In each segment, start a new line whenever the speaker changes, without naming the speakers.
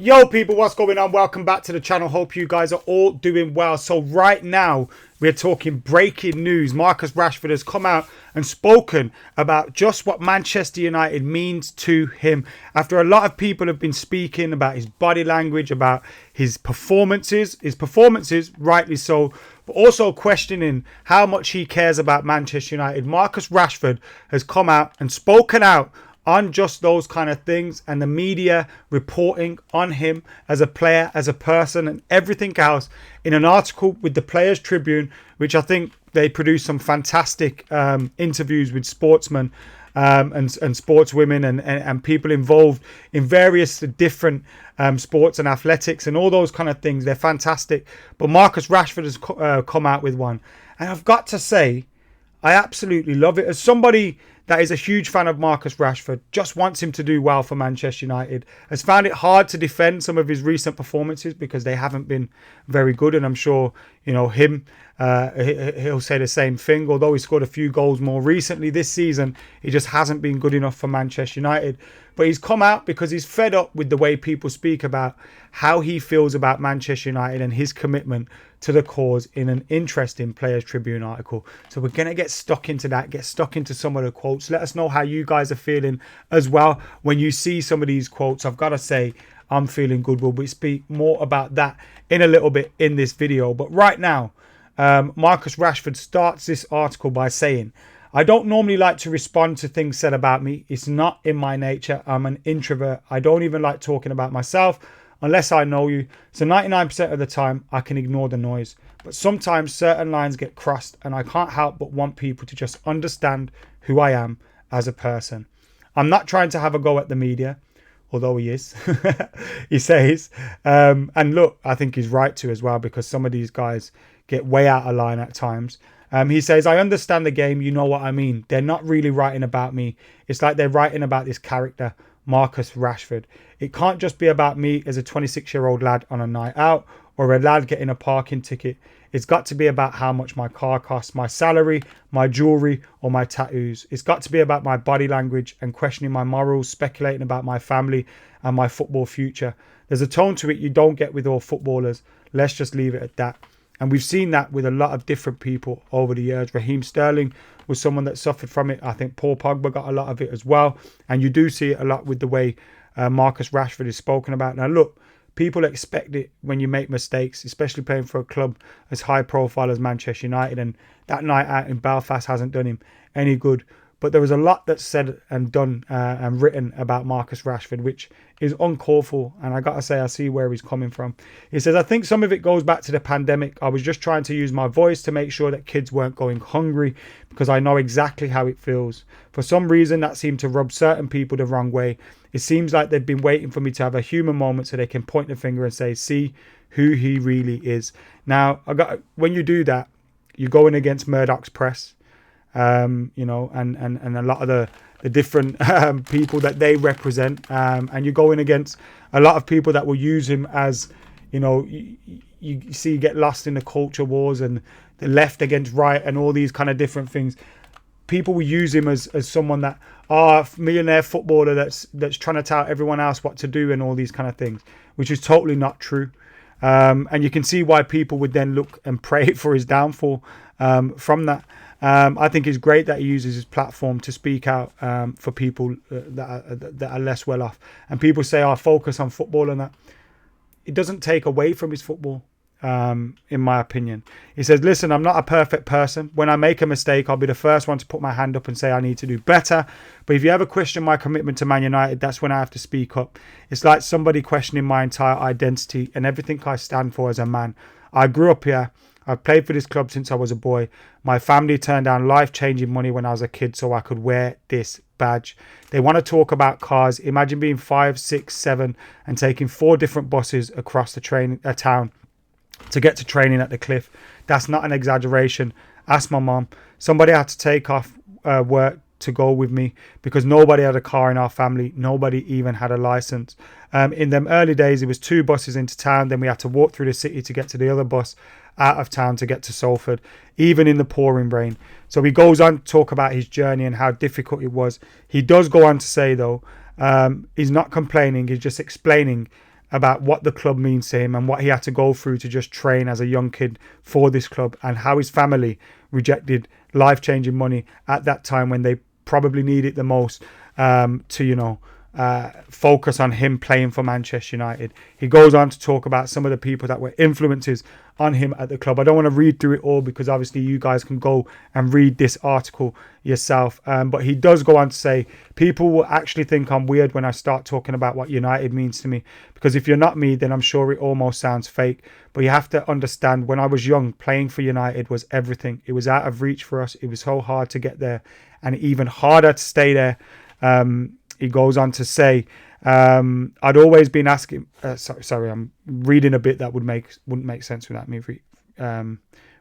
Yo people, what's going on? Welcome back to the channel. Hope you guys are all doing well. So right now we're talking breaking news. Marcus Rashford has come out and spoken about just what Manchester United means to him, after a lot of people have been speaking about his body language, about his performances, rightly so, but also questioning how much he cares about Manchester United. Marcus Rashford has come out and spoken out on just those kind of things, and the media reporting on him as a player, as a person, and everything else in an article with the Players Tribune, which I think they produced some fantastic interviews with sportsmen and sportswomen and people involved in various different sports and athletics and all those kind of things. They're fantastic. But Marcus Rashford has come out with one, and I've got to say, I absolutely love it. As somebody that is a huge fan of Marcus Rashford, just wants him to do well for Manchester United, has found it hard to defend some of his recent performances because they haven't been very good. And I'm sure, you know, he'll say the same thing. Although he scored a few goals more recently this season, he just hasn't been good enough for Manchester United. But he's come out because he's fed up with the way people speak about how he feels about Manchester United and his commitment to the cause in an interesting Players Tribune article. So we're going to get stuck into that, get stuck into some of the quotes. Let us know how you guys are feeling as well when you see some of these quotes. I've got to say, I'm feeling good. We'll speak more about that in a little bit in this video. But right now, Marcus Rashford starts this article by saying, "I don't normally like to respond to things said about me. It's not in my nature. I'm an introvert. I don't even like talking about myself unless I know you. So 99% of the time, I can ignore the noise. But sometimes certain lines get crossed and I can't help but want people to just understand who I am as a person. I'm not trying to have a go at the media," although he is, he says. And look, I think he's right to as well, because some of these guys get way out of line at times. He says, "I understand the game, you know what I mean. They're not really writing about me. It's like they're writing about this character, Marcus Rashford. It can't just be about me as a 26-year-old lad on a night out, or a lad getting a parking ticket. It's got to be about how much my car costs, my salary, my jewelry, or my tattoos. It's got to be about my body language and questioning my morals, speculating about my family and my football future. There's a tone to it you don't get with all footballers. Let's just leave it at that." And we've seen that with a lot of different people over the years. Raheem Sterling was someone that suffered from it. I think Paul Pogba got a lot of it as well. And you do see it a lot with the way Marcus Rashford is spoken about. Now, look, people expect it when you make mistakes, especially playing for a club as high profile as Manchester United. And that night out in Belfast hasn't done him any good. But there was a lot that's said and done and written about Marcus Rashford, which is uncalled for. And I got to say, I see where he's coming from. He says, "I think some of it goes back to the pandemic. I was just trying to use my voice to make sure that kids weren't going hungry, because I know exactly how it feels. For some reason, that seemed to rub certain people the wrong way. It seems like they've been waiting for me to have a human moment so they can point the finger and say, see who he really is." Now, when you do that, you're going against Murdoch's press. You know, and a lot of the different people that they represent, and you're going against a lot of people that will use him as, you know, you see get lost in the culture wars and the left against right and all these kind of different things. People will use him as someone that millionaire footballer that's trying to tell everyone else what to do and all these kind of things, which is totally not true. And you can see why people would then look and pray for his downfall from that. I think it's great that he uses his platform to speak out for people that are less well off. And people say, focus on football and that. It doesn't take away from his football, in my opinion. He says, "Listen, I'm not a perfect person. When I make a mistake, I'll be the first one to put my hand up and say I need to do better. But if you ever question my commitment to Man United, that's when I have to speak up. It's like somebody questioning my entire identity and everything I stand for as a man. I grew up here. I've played for this club since I was a boy. My family turned down life-changing money when I was a kid so I could wear this badge. They want to talk about cars. Imagine being 5, 6, 7 and taking 4 different buses across the town to get to training at the Cliff. That's not an exaggeration. Ask my mom. Somebody had to take off work to go with me because nobody had a car in our family. Nobody even had a license. In them early days, it was 2 buses into town. Then we had to walk through the city to get to the other bus out of town to get to Salford, even in the pouring rain." So he goes on to talk about his journey and how difficult it was. He does go on to say, though, he's not complaining. He's just explaining about what the club means to him and what he had to go through to just train as a young kid for this club, and how his family rejected life-changing money at that time when they probably need it the most, to focus on him playing for Manchester United. He goes on to talk about some of the people that were influences on him at the club. I don't want to read through it all because obviously you guys can go and read this article yourself. But he does go on to say, people will actually think I'm weird when I start talking about what United means to me, because if you're not me, then I'm sure it almost sounds fake. But you have to understand, when I was young, playing for United was everything. It was out of reach for us. It was so hard to get there and even harder to stay there. He goes on to say, I'd always been asking. Sorry, I'm reading a bit that wouldn't make sense without me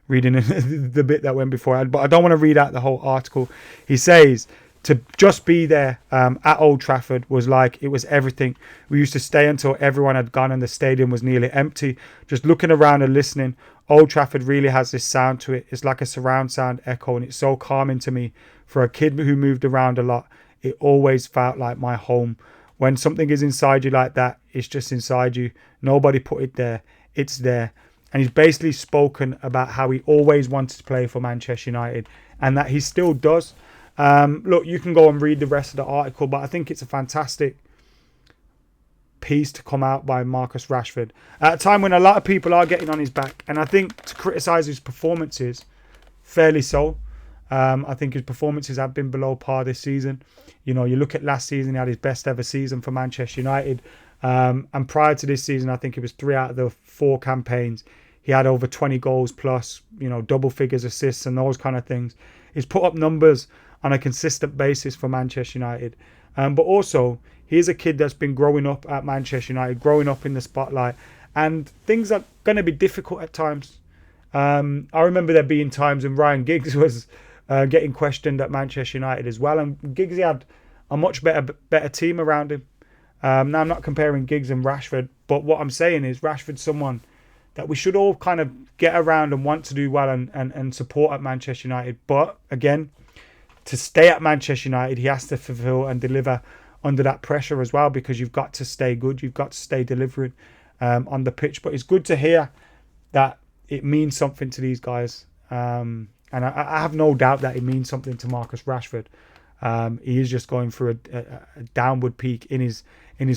reading the bit that went before. But I don't want to read out the whole article. He says, to just be there at Old Trafford was like, it was everything. We used to stay until everyone had gone and the stadium was nearly empty. Just looking around and listening. Old Trafford really has this sound to it. It's like a surround sound echo, and it's so calming to me. For a kid who moved around a lot, it always felt like my home. When something is inside you like that, it's just inside you. Nobody put it there. It's there. And he's basically spoken about how he always wanted to play for Manchester United and that he still does. Look, you can go and read the rest of the article, but I think it's a fantastic piece to come out by Marcus Rashford at a time when a lot of people are getting on his back. And I think to criticise his performances, fairly so. I think his performances have been below par this season. You look at last season, he had his best ever season for Manchester United. And prior to this season, I think it was 3 out of the 4 campaigns, he had over 20 goals plus, double figures assists and those kind of things. He's put up numbers on a consistent basis for Manchester United. But also, he's a kid that's been growing up at Manchester United, growing up in the spotlight. And things are going to be difficult at times. I remember there being times when Ryan Giggs was getting questioned at Manchester United as well, and Giggs had a much better team around him. Now I'm not comparing Giggs and Rashford, but what I'm saying is Rashford's someone that we should all kind of get around and want to do well and support at Manchester United. But again, to stay at Manchester United, he has to fulfill and deliver under that pressure as well, because you've got to stay good, you've got to stay delivering on the pitch. But it's good to hear that it means something to these guys. And I have no doubt that it means something to Marcus Rashford. He is just going through a downward peak in his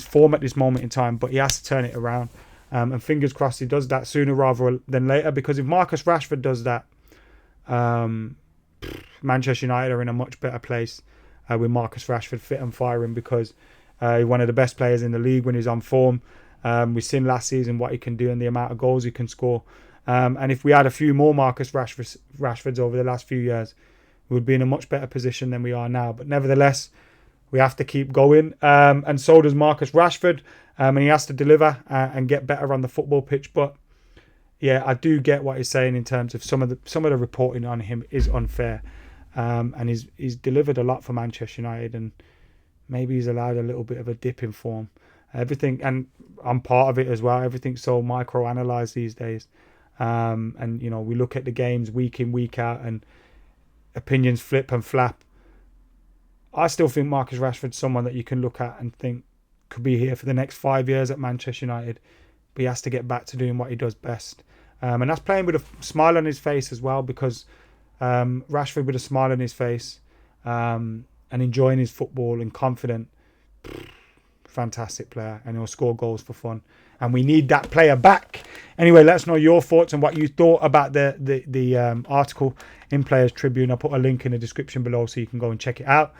form at this moment in time, but he has to turn it around. And fingers crossed he does that sooner rather than later, because if Marcus Rashford does that, Manchester United are in a much better place with Marcus Rashford fit and firing, because he's one of the best players in the league when he's on form. We've seen last season what he can do and the amount of goals he can score. And if we had a few more Marcus Rashfords over the last few years, we would be in a much better position than we are now. But nevertheless, we have to keep going. And so does Marcus Rashford. And he has to deliver and get better on the football pitch. But yeah, I do get what he's saying in terms of some of the reporting on him is unfair. And he's delivered a lot for Manchester United, and maybe he's allowed a little bit of a dip in form. Everything, and I'm part of it as well. Everything's so micro-analysed these days. And we look at the games week in, week out, and opinions flip and flap. I still think Marcus Rashford's someone that you can look at and think could be here for the next 5 years at Manchester United, but he has to get back to doing what he does best, and that's playing with a smile on his face as well, because Rashford with a smile on his face and enjoying his football and confident, fantastic player, and he'll score goals for fun. And we need that player back. Anyway, let us know your thoughts and what you thought about the article in Players Tribune. I'll put a link in the description below so you can go and check it out.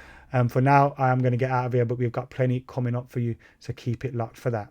For now, I am going to get out of here, but we've got plenty coming up for you, so keep it locked for that.